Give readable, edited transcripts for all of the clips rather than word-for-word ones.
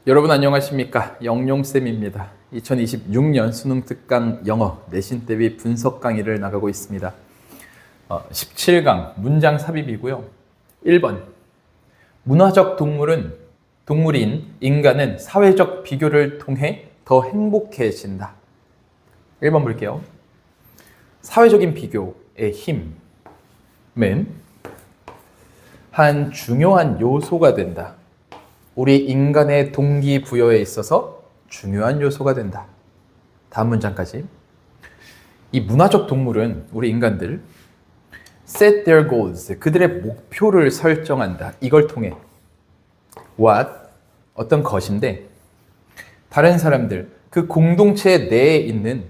여러분 안녕하십니까? 영용쌤입니다. 2026년 수능 특강 영어 내신 대비 분석 강의를 나가고 있습니다. 17강 문장 삽입이고요. 1번 문화적 동물인 인간은 사회적 비교를 통해 더 행복해진다. 1번 볼게요. 사회적인 비교의 힘은 한 중요한 요소가 된다. 우리 인간의 동기부여에 있어서 중요한 요소가 된다. 다음 문장까지. 이 문화적 동물은 우리 인간들 set their goals, 그들의 목표를 설정한다. 이걸 통해 what, 어떤 것인데 다른 사람들, 그 공동체 내에 있는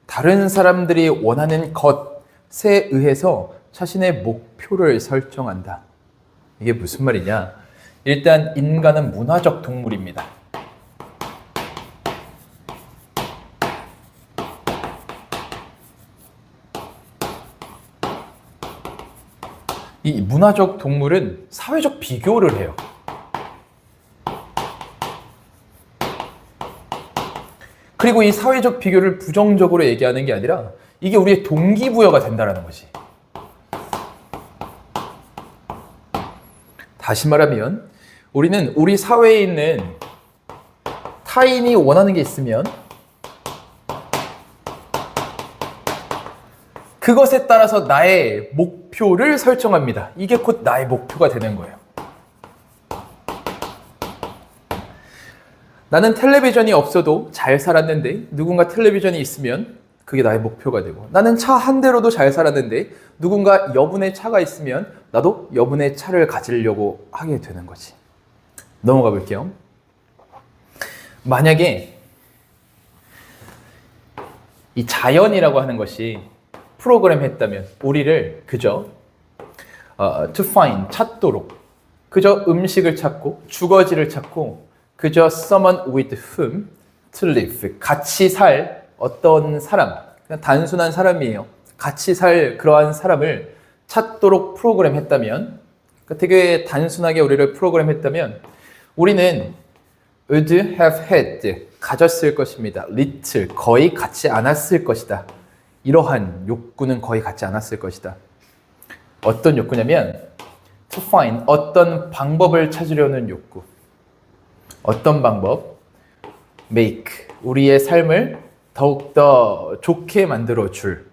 다른 사람들이 원하는 것에 의해서 자신의 목표를 설정한다. 이게 무슨 말이냐? 일단 인간은 문화적 동물입니다. 이 문화적 동물은 사회적 비교를 해요. 그리고 이 사회적 비교를 부정적으로 얘기하는 게 아니라 이게 우리의 동기부여가 된다는 거지. 다시 말하면 우리는 우리 사회에 있는 타인이 원하는 게 있으면 그것에 따라서 나의 목표를 설정합니다. 이게 곧 나의 목표가 되는 거예요. 나는 텔레비전이 없어도 잘 살았는데 누군가 텔레비전이 있으면 그게 나의 목표가 되고, 나는 차 한 대로도 잘 살았는데 누군가 여분의 차가 있으면 나도 여분의 차를 가지려고 하게 되는 거지. 넘어가 볼게요. 만약에 이 자연이라고 하는 것이 프로그램 했다면 우리를 그저 to find, 찾도록, 그저 음식을 찾고 주거지를 찾고 그저 someone with whom to live, 같이 살 어떤 사람, 그냥 단순한 사람이에요. 같이 살 그러한 사람을 찾도록 프로그램 했다면, 그러니까 되게 단순하게 우리를 프로그램 했다면 우리는 would have had, 가졌을 것입니다. little, 거의 갖지 않았을 것이다. 이러한 욕구는 거의 갖지 않았을 것이다. 어떤 욕구냐면 to find, 어떤 방법을 찾으려는 욕구. 어떤 방법? make, 우리의 삶을 더욱더 좋게 만들어줄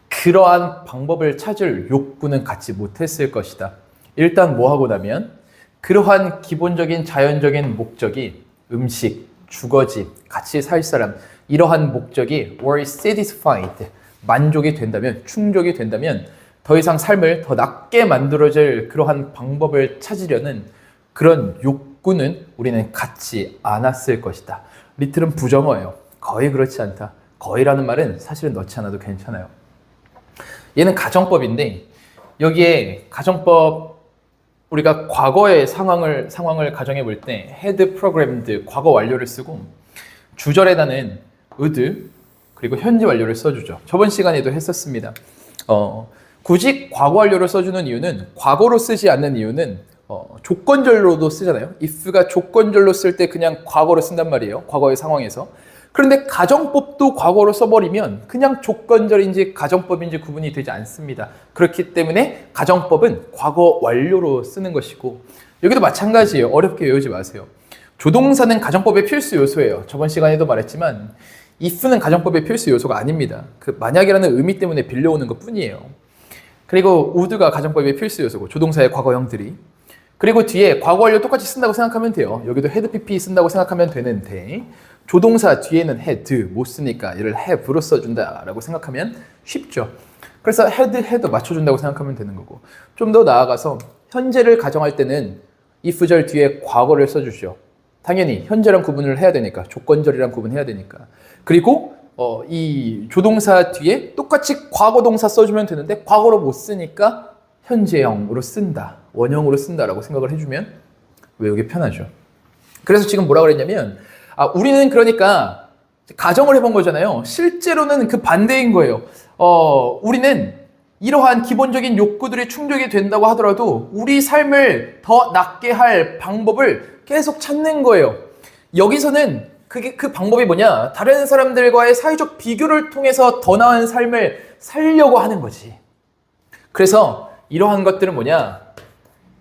그러한 방법을 찾을 욕구는 갖지 못했을 것이다. 일단 뭐 하고 나면 그러한 기본적인 자연적인 목적이 음식, 주거지, 같이 살 사람, 이러한 목적이 were satisfied, 만족이 된다면, 충족이 된다면 더 이상 삶을 더 낫게 만들어줄 그러한 방법을 찾으려는 그런 욕구는 우리는 갖지 않았을 것이다. 리틀은 부정어예요. 거의 그렇지 않다. 거의라는 말은 사실은 넣지 않아도 괜찮아요. 얘는 가정법인데 여기에 가정법, 우리가 과거의 상황을 가정해 볼 때 had programmed, 과거 완료를 쓰고 주절에다는 would 그리고 현재 완료를 써주죠. 저번 시간에도 했었습니다. 굳이 과거 완료를 써주는 이유는, 과거로 쓰지 않는 이유는 조건절로도 쓰잖아요. if가 조건절로 쓸 때 그냥 과거로 쓴단 말이에요. 과거의 상황에서. 그런데 가정법도 과거로 써버리면 그냥 조건절인지 가정법인지 구분이 되지 않습니다. 그렇기 때문에 가정법은 과거 완료로 쓰는 것이고, 여기도 마찬가지예요. 어렵게 외우지 마세요. 조동사는 가정법의 필수 요소예요. 저번 시간에도 말했지만 if는 가정법의 필수 요소가 아닙니다. 그 만약이라는 의미 때문에 빌려오는 것 뿐이에요. 그리고 would가 가정법의 필수 요소고, 조동사의 과거형들이. 그리고 뒤에 과거 완료 똑같이 쓴다고 생각하면 돼요. 여기도 had pp 쓴다고 생각하면 되는데 조동사 뒤에는 had 못 쓰니까 이를 have로 써준다 라고 생각하면 쉽죠. 그래서 had 맞춰준다고 생각하면 되는 거고, 좀 더 나아가서 현재를 가정할 때는 if절 뒤에 과거를 써주죠. 당연히 현재랑 구분을 해야 되니까, 조건절이랑 구분해야 되니까. 그리고 이 조동사 뒤에 똑같이 과거 동사 써주면 되는데 과거로 못 쓰니까 현재형으로 쓴다, 원형으로 쓴다라고 생각을 해주면 외우기 편하죠. 그래서 지금 뭐라고 그랬냐면 우리는 그러니까 가정을 해본 거잖아요. 실제로는 그 반대인 거예요. 우리는 이러한 기본적인 욕구들이 충족이 된다고 하더라도 우리 삶을 더 낫게 할 방법을 계속 찾는 거예요. 여기서는 그 방법이 뭐냐? 다른 사람들과의 사회적 비교를 통해서 더 나은 삶을 살려고 하는 거지. 그래서 이러한 것들은 뭐냐?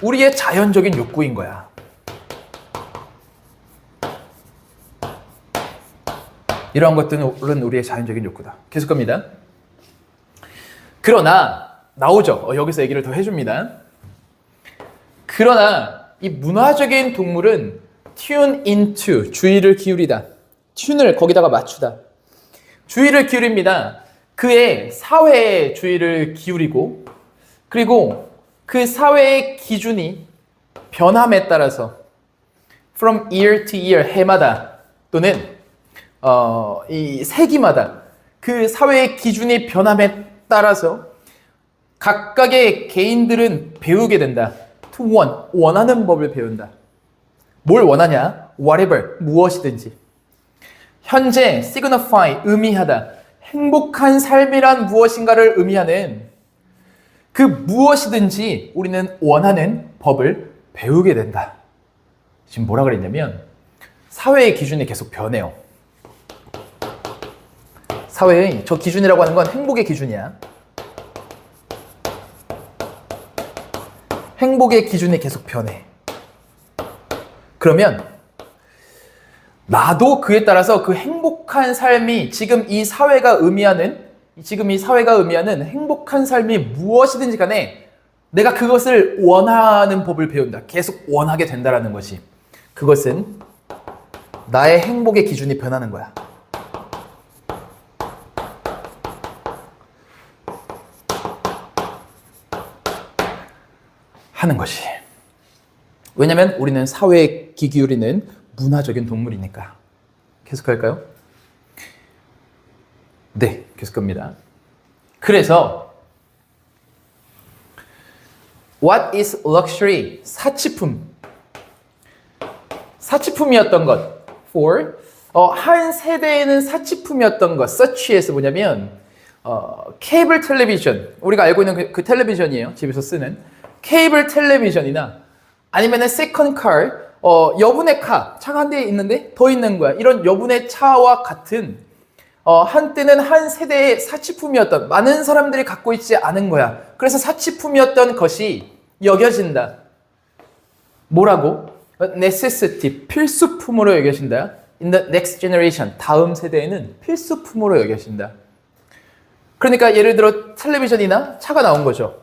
우리의 자연적인 욕구인 거야. 이러한 것들은 물론 우리의 자연적인 욕구다. 계속 갑니다. 그러나 나오죠. 여기서 얘기를 더 해줍니다. 그러나 이 문화적인 동물은 tune into, 주의를 기울이다. tune을 거기다가 맞추다. 주의를 기울입니다. 그의 사회에 주의를 기울이고 그리고 그 사회의 기준이 변함에 따라서 from year to year, 해마다 또는 이 세기마다 그 사회의 기준이 변함에 따라서 각각의 개인들은 배우게 된다. to want, 원하는 법을 배운다. 뭘 원하냐? whatever, 무엇이든지. 현재 signify, 의미하다. 행복한 삶이란 무엇인가를 의미하는 그 무엇이든지 우리는 원하는 법을 배우게 된다. 지금 뭐라 그랬냐면 사회의 기준이 계속 변해요. 사회의 저 기준이라고 하는 건 행복의 기준이야. 행복의 기준이 계속 변해. 그러면 나도 그에 따라서 그 행복한 삶이 지금 이 사회가 의미하는 행복한 삶이 무엇이든지 간에 내가 그것을 원하는 법을 배운다. 계속 원하게 된다라는 것이. 그것은 나의 행복의 기준이 변하는 거야. 하는 것이. 왜냐면 우리는 사회에 귀 기울이는 문화적인 동물이니까. 계속할까요? 네, 계속합니다. 그래서 What is luxury? 사치품이었던 것. For 한 세대에는 사치품이었던 것. such에서 뭐냐면 케이블 텔레비전. 우리가 알고 있는 그 텔레비전이에요. 집에서 쓰는 케이블 텔레비전이나 아니면은 세컨 카, 여분의 카, 차가 한 대 있는데 더 있는 거야. 이런 여분의 차와 같은 한때는 한 세대의 사치품이었던, 많은 사람들이 갖고 있지 않은 거야. 그래서 사치품이었던 것이 여겨진다. 뭐라고? necessity, 필수품으로 여겨진다. In the next generation, 다음 세대에는 필수품으로 여겨진다. 그러니까 예를 들어 텔레비전이나 차가 나온 거죠.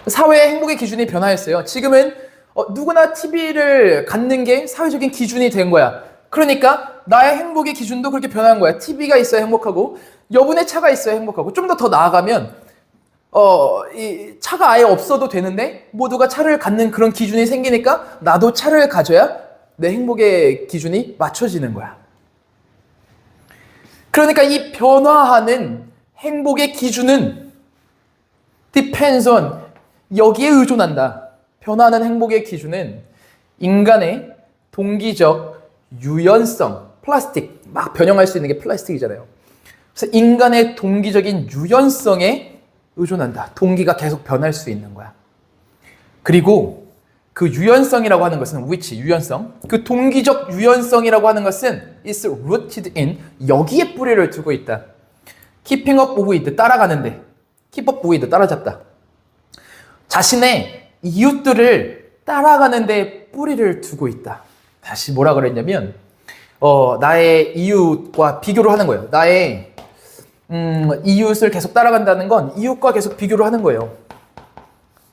사회의 행복의 기준이 변화했어요. 지금은 누구나 TV를 갖는 게 사회적인 기준이 된 거야. 그러니까 나의 행복의 기준도 그렇게 변한 거야. TV가 있어야 행복하고 여분의 차가 있어야 행복하고 좀 더 나아가면 이 차가 아예 없어도 되는데 모두가 차를 갖는 그런 기준이 생기니까 나도 차를 가져야 내 행복의 기준이 맞춰지는 거야. 그러니까 이 변화하는 행복의 기준은 depends on, 여기에 의존한다. 변화하는 행복의 기준은 인간의 동기적 유연성, 플라스틱, 막 변형할 수 있는 게 플라스틱이잖아요. 그래서 인간의 동기적인 유연성에 의존한다. 동기가 계속 변할 수 있는 거야. 그리고 그 유연성이라고 하는 것은 which, 유연성. 그 동기적 유연성이라고 하는 것은 is rooted in, 여기에 뿌리를 두고 있다. keeping up with, 따라가는데. keep up with, 따라잡다. 자신의 이웃들을 따라가는데 뿌리를 두고 있다. 다시 뭐라 그랬냐면 나의 이웃과 비교를 하는 거예요. 나의 이웃을 계속 따라간다는 건 이웃과 계속 비교를 하는 거예요.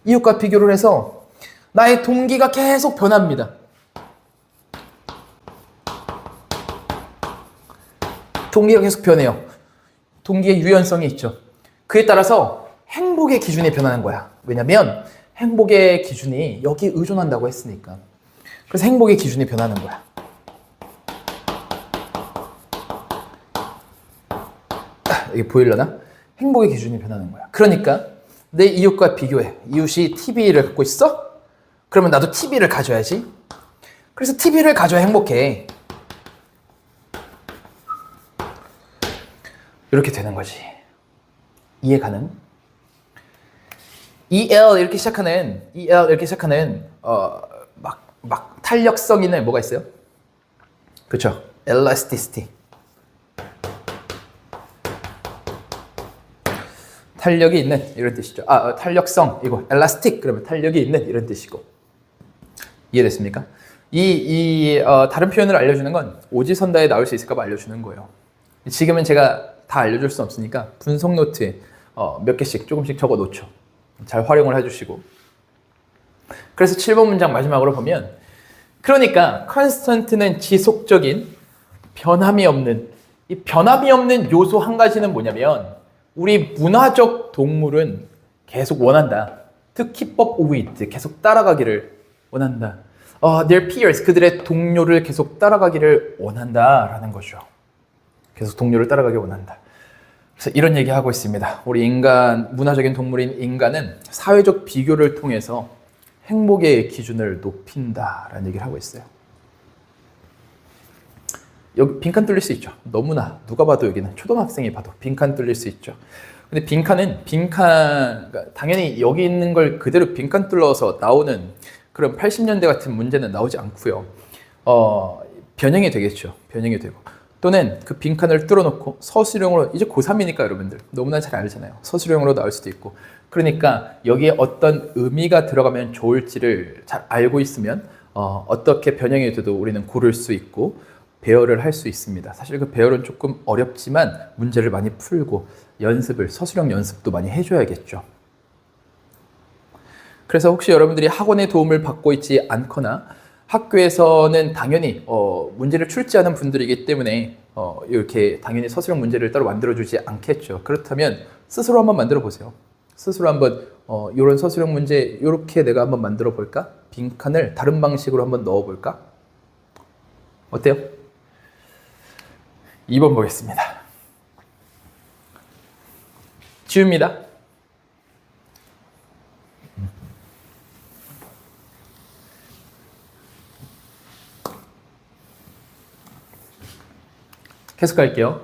이웃과 비교를 해서 나의 동기가 계속 변합니다. 동기가 계속 변해요. 동기의 유연성이 있죠. 그에 따라서 행복의 기준이 변하는 거야. 왜냐면 행복의 기준이 여기 의존한다고 했으니까. 그래서 행복의 기준이 변하는 거야. 이게 보이려나? 행복의 기준이 변하는 거야. 그러니까 내 이웃과 비교해. 이웃이 TV를 갖고 있어? 그러면 나도 TV를 가져야지. 그래서 TV를 가져야 행복해. 이렇게 되는 거지. 이해 가능? EL 이렇게 시작하는 막 탄력성 있는 뭐가 있어요? 그렇죠. elasticity. 탄력이 있는 이런 뜻이죠. 탄력성 이거 elastic 그러면 탄력이 있는 이런 뜻이고. 이해됐습니까? 다른 표현을 알려주는 건 오지선다에 나올 수 있을까 봐 알려주는 거예요. 지금은 제가 다 알려줄 수 없으니까 분석 노트에 몇 개씩 조금씩 적어 놓죠. 잘 활용을 해주시고. 그래서 7번 문장 마지막으로 보면 그러니까 constant는 지속적인 변함이 없는 이 변함이 없는 요소 한 가지는 뭐냐면 우리 문화적 동물은 계속 원한다. To keep up with 계속 따라가기를 원한다. Their peers 그들의 동료를 계속 따라가기를 원한다라는 거죠. 계속 동료를 따라가기 원한다. 그래서 이런 얘기하고 있습니다. 우리 인간, 문화적인 동물인 인간은 사회적 비교를 통해서 행복의 기준을 높인다라는 얘기를 하고 있어요. 여기 빈칸 뚫릴 수 있죠. 너무나 누가 봐도 여기는 초등학생이 봐도 빈칸 뚫릴 수 있죠. 근데 빈칸은 그러니까 당연히 여기 있는 걸 그대로 빈칸 뚫어서 나오는 그런 80년대 같은 문제는 나오지 않고요. 변형이 되겠죠. 변형이 되고. 또는 그 빈칸을 뚫어놓고 서술형으로 이제 고3이니까 여러분들 너무나 잘 알잖아요. 서술형으로 나올 수도 있고. 그러니까 여기에 어떤 의미가 들어가면 좋을지를 잘 알고 있으면 어떻게 변형이 돼도 우리는 고를 수 있고 배열을 할 수 있습니다. 사실 그 배열은 조금 어렵지만 문제를 많이 풀고 서술형 연습도 많이 해줘야겠죠. 그래서 혹시 여러분들이 학원의 도움을 받고 있지 않거나 학교에서는 당연히 문제를 출제하는 분들이기 때문에 이렇게 당연히 서술형 문제를 따로 만들어주지 않겠죠. 그렇다면 스스로 한번 만들어 보세요. 스스로 한번 이런 서술형 문제 이렇게 내가 한번 만들어 볼까? 빈칸을 다른 방식으로 한번 넣어 볼까? 어때요? 2번 보겠습니다. 지웁니다. 계속 갈게요.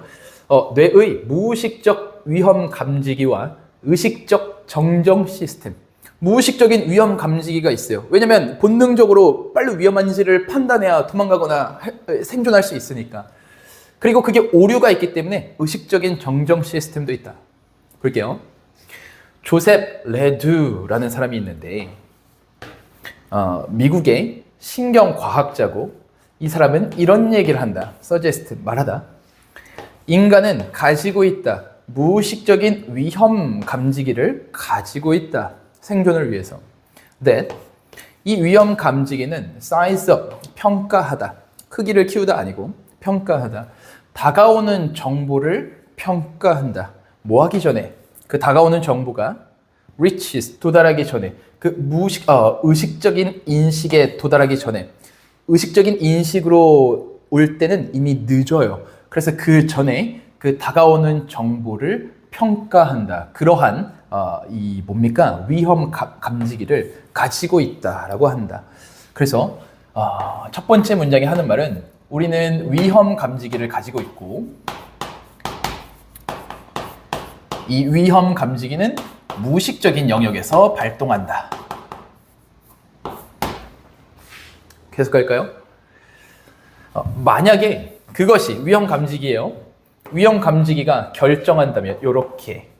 뇌의 무의식적 위험 감지기와 의식적 정정 시스템. 무의식적인 위험 감지기가 있어요. 왜냐면 본능적으로 빨리 위험한지를 판단해야 도망가거나 생존할 수 있으니까. 그리고 그게 오류가 있기 때문에 의식적인 정정 시스템도 있다. 볼게요. 조셉 레두라는 사람이 있는데 미국의 신경과학자고 이 사람은 이런 얘기를 한다. suggest, 말하다. 인간은 가지고 있다. 무의식적인 위험 감지기를 가지고 있다. 생존을 위해서. That 이 위험 감지기는 size up, 평가하다. 크기를 키우다 아니고 평가하다. 다가오는 정보를 평가한다. 뭐 하기 전에? 그 다가오는 정보가 reaches, 도달하기 전에. 그 의식적인 인식에 도달하기 전에. 의식적인 인식으로 올 때는 이미 늦어요. 그래서 그 전에 그 다가오는 정보를 평가한다. 그러한 이 뭡니까? 위험 감지기를 가지고 있다라고 한다. 그래서 첫 번째 문장이 하는 말은 우리는 위험 감지기를 가지고 있고 이 위험 감지기는 무의식적인 영역에서 발동한다. 계속 갈까요? 만약에 그것이 위험 감지기예요. 위험 감지기가 결정한다면 이렇게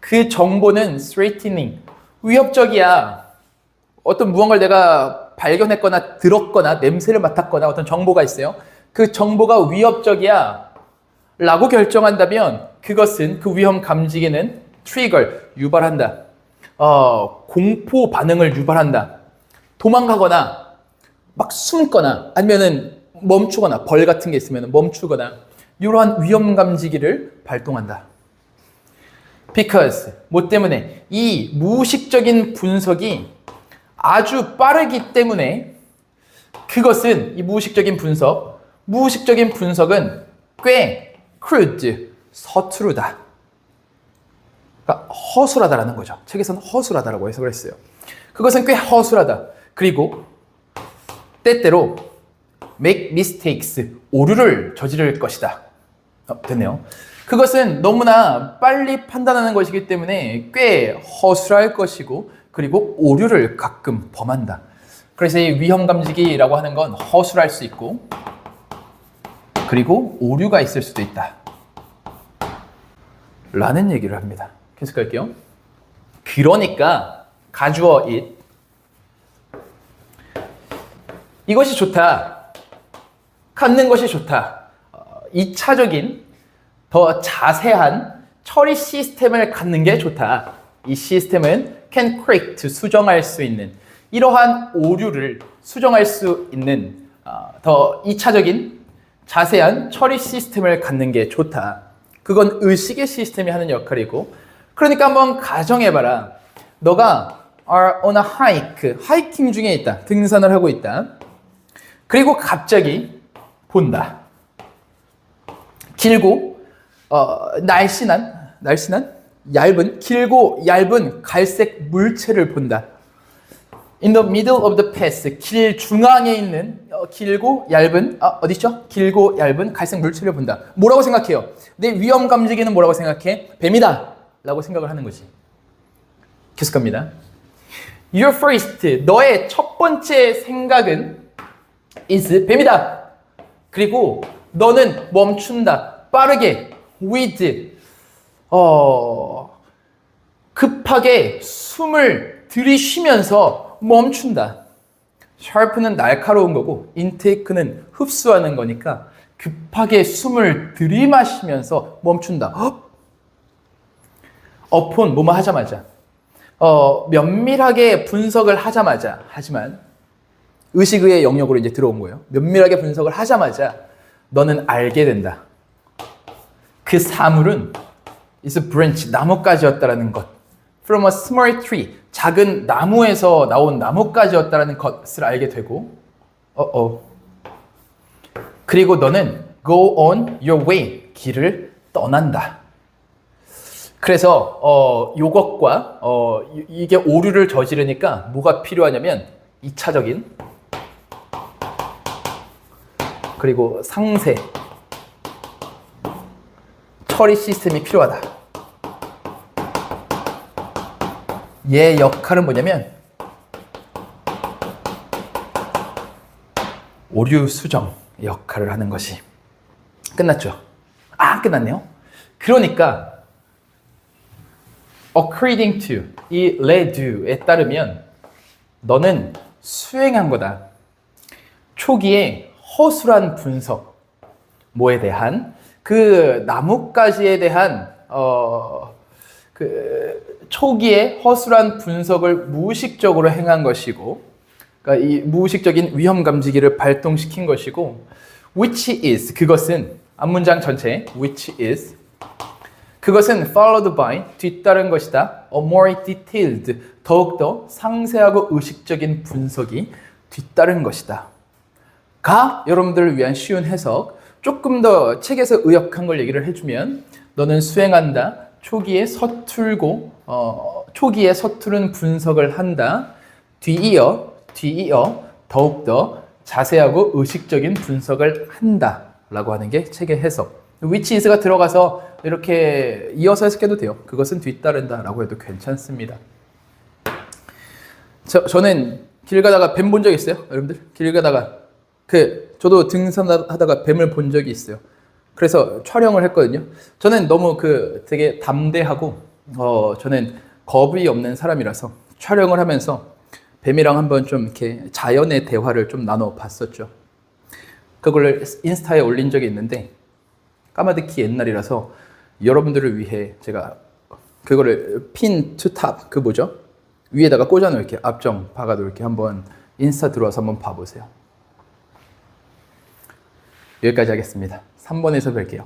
그 정보는 threatening, 위협적이야. 어떤 무언가를 내가 발견했거나 들었거나 냄새를 맡았거나 어떤 정보가 있어요. 그 정보가 위협적이야 라고 결정한다면 그것은 그 위험 감지기는 trigger, 유발한다. 공포 반응을 유발한다. 도망가거나 막 숨거나 아니면은 멈추거나 벌 같은 게 있으면 멈추거나 이러한 위험 감지기를 발동한다. Because 뭐 때문에 이 무의식적인 분석이 아주 빠르기 때문에 그것은 이 무의식적인 분석은 꽤 crude, 서투르다. 그러니까 허술하다라는 거죠. 책에서는 허술하다라고 해석을 했어요. 그것은 꽤 허술하다. 그리고 때때로 make mistakes, 오류를 저지를 것이다. 됐네요. 그것은 너무나 빨리 판단하는 것이기 때문에 꽤 허술할 것이고 그리고 오류를 가끔 범한다. 그래서 이 위험감지기라고 하는 건 허술할 수 있고 그리고 오류가 있을 수도 있다 라는 얘기를 합니다. 계속 갈게요. 그러니까 가주어 it 이것이 좋다. 갖는 것이 좋다. 2차적인 더 자세한 처리 시스템을 갖는 게 좋다. 이 시스템은 can correct, 수정할 수 있는 이러한 오류를 수정할 수 있는 더 2차적인 자세한 처리 시스템을 갖는 게 좋다. 그건 의식의 시스템이 하는 역할이고 그러니까 한번 가정해봐라. 너가 are on a hike, 하이킹 중에 있다. 등산을 하고 있다. 그리고 갑자기 본다. 길고 날씬한 길고 얇은 갈색 물체를 본다. In the middle of the path, 길 중앙에 있는 길고 얇은 어디 있죠? 길고 얇은 갈색 물체를 본다. 뭐라고 생각해요? 내 위험 감지기는 뭐라고 생각해? 뱀이다 라고 생각을 하는 거지. 계속 갑니다. Your first, 너의 첫 번째 생각은 is 뱀이다. 그리고 너는 멈춘다. 빠르게 with 급하게 숨을 들이쉬면서 멈춘다. sharp는 날카로운 거고 intake는 흡수하는 거니까 급하게 숨을 들이마시면서 멈춘다. upon 뭐뭐 하자마자 면밀하게 분석을 하자마자 하지만 의식의 영역으로 이제 들어온 거예요. 면밀하게 분석을 하자마자 너는 알게 된다. 그 사물은 is a branch, 나뭇가지였다라는 것. From a small tree, 작은 나무에서 나온 나뭇가지였다라는 것을 알게 되고 그리고 너는 go on your way, 길을 떠난다. 그래서 요것과 이게 오류를 저지르니까 뭐가 필요하냐면 2차적인 그리고 상세 처리 시스템이 필요하다. 얘의 역할은 뭐냐면 오류 수정 역할을 하는 것이 끝났죠. 끝났네요. 그러니까 according to 이 redo에 따르면 너는 수행한 거다. 초기에 허술한 분석 뭐에 대한 그 나뭇가지에 대한 그 초기에 허술한 분석을 무의식적으로 행한 것이고 그러니까 이 무의식적인 위험 감지기를 발동시킨 것이고 which is 그것은 앞문장 전체 which is 그것은 followed by 뒤따른 것이다. a more detailed 더욱더 상세하고 의식적인 분석이 뒤따른 것이다. 가 여러분들을 위한 쉬운 해석 조금 더 책에서 의역한 걸 얘기를 해주면 너는 수행한다. 초기에 서투른 분석을 한다. 뒤이어 더욱더 자세하고 의식적인 분석을 한다 라고 하는 게 책의 해석. which is가 들어가서 이렇게 이어서 해석해도 돼요. 그것은 뒤따른다 라고 해도 괜찮습니다. 저는 길 가다가 뱀 본 적 있어요? 여러분들? 길 가다가 저도 등산하다가 뱀을 본 적이 있어요. 그래서 촬영을 했거든요. 저는 너무 되게 담대하고 저는 겁이 없는 사람이라서 촬영을 하면서 뱀이랑 한번 좀 이렇게 자연의 대화를 좀 나눠 봤었죠. 그걸 인스타에 올린 적이 있는데 까마득히 옛날이라서 여러분들을 위해 제가 그거를 핀 투탑 뭐죠? 위에다가 꽂아놓을게요. 이렇게 앞정 박아놓을게요. 한번 인스타 들어와서 한번 봐보세요. 여기까지 하겠습니다. 3번에서 뵐게요.